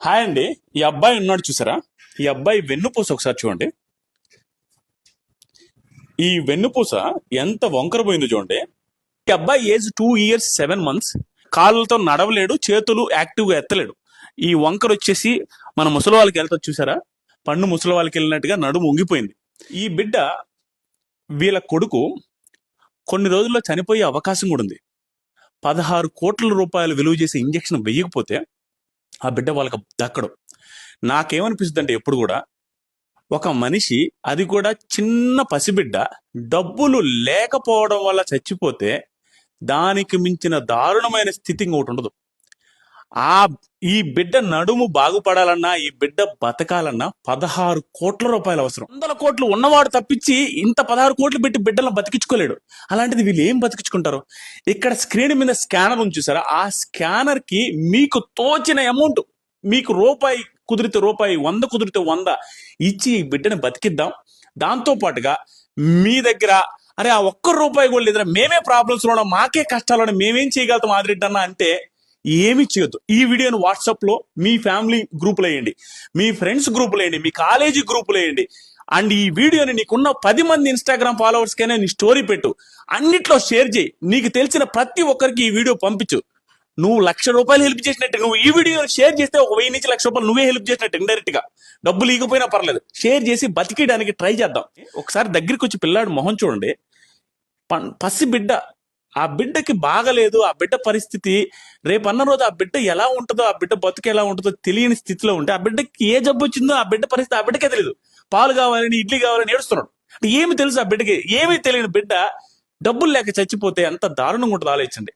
Hi అండి. ఈ అబ్బాయి ఉన్నాడు చూసారా? ఈ అబ్బాయి వెన్నుపూస ఒకసారి చూడండి. ఈ వెన్నుపూస ఎంత వంకర పోయిందో చూడండి. ఈ అబ్బాయి ఏజ్ 2 years 7 months. కాళ్ళతో నడవలేడు, చేతులు యాక్టివ్గా ఎత్తలేడు. ఈ వంకర వచ్చేసి మన ముసలి వాళ్ళకి వెళ్తా చూసారా? పండు ముసలి వాళ్ళకి వెళ్ళినట్టుగా నడుము ఉంగిపోయింది. ఈ బిడ్డ వీళ్ళ కొడుకు కొన్ని రోజుల్లో చనిపోయే అవకాశం కూడా ఉంది. 16 కోట్ల రూపాయలు విలువ చేసే ఇంజెక్షన్ వెయ్యకపోతే ఆ బిడ్డ వాళ్ళకి దక్కడు. నాకేమనిపిస్తుంది అంటే ఎప్పుడు కూడా ఒక మనిషి, అది కూడా చిన్న పసిబిడ్డ, డబ్బులు లేకపోవడం వల్ల చచ్చిపోతే దానికి మించిన దారుణమైన స్థితి ఇంకొకటి ఉండదు. ఆ ఈ బిడ్డ నడుము బాగుపడాలన్నా, ఈ బిడ్డ బతకాలన్నా 16 కోట్ల రూపాయలు అవసరం. 100 కోట్లు ఉన్నవాడు తప్పించి ఇంత 16 కోట్లు పెట్టి బిడ్డలను బతికించుకోలేడు. అలాంటిది వీళ్ళు ఏం బతికించుకుంటారు? ఇక్కడ స్క్రీన్ మీద స్కానర్ ఉంది చూసారా? ఆ స్కానర్ కి మీకు తోచిన అమౌంట్, మీకు రూపాయి కుదిరితే రూపాయి, 100 కుదిరితే 100 ఇచ్చి ఈ బిడ్డని బతికిద్దాం. దాంతో పాటుగా మీ దగ్గర అరే ఆ ఒక్క రూపాయి కూడా లేదురా, మేమే ప్రాబ్లమ్స్ లో ఉన్నాం, మాకే కష్టాలు, మేమేం చేయగలుగుతాం ఆదిరెడ్డి అంటే ఏమి చేయొద్దు. ఈ వీడియోని వాట్సాప్ లో మీ ఫ్యామిలీ గ్రూపులు వేయండి, మీ ఫ్రెండ్స్ గ్రూపులు వేయండి, మీ కాలేజీ గ్రూపులు వేయండి. అండ్ ఈ వీడియోని నీకున్న 10 మంది ఇన్స్టాగ్రామ్ ఫాలోవర్స్ కైనా నీ స్టోరీ పెట్టు, అన్నిట్లో షేర్ చేయి. నీకు తెలిసిన ప్రతి ఒక్కరికి ఈ వీడియో పంపించు. నువ్వు 1,00,000 రూపాయలు హెల్ప్ చేసినట్టే, నువ్వు ఈ వీడియో షేర్ చేస్తే 1,000 నుంచి 1,00,000 రూపాయలు నువ్వే హెల్ప్ చేసినట్టు. ఇండైరెక్ట్ గా డబ్బులు ఇకపోయినా పర్లేదు, షేర్ చేసి బతికేయడానికి ట్రై చేద్దాం. ఒకసారి దగ్గరికి వచ్చి పిల్లాడు మొహం చూడండి. పసి బిడ్డ, ఆ బిడ్డకి బాగలేదు, ఆ బిడ్డ పరిస్థితి రేపన్న రోజు ఆ బిడ్డ ఎలా ఉంటుందో, ఆ బిడ్డ బతుకు ఎలా ఉంటుందో తెలియని స్థితిలో ఉంటే, ఆ బిడ్డకి ఏ జబ్బు వచ్చిందో ఆ బిడ్డ పరిస్థితి ఆ బిడ్డకే తెలియదు. పాలు కావాలని, ఇడ్లీ కావాలని ఏడుస్తున్నాడు. ఏమి తెలుసు ఆ బిడ్డకి? ఏమీ తెలియని బిడ్డ డబ్బులు లేక చచ్చిపోతే ఎంత దారుణంగా ఉంటుందో ఆలోచించండి.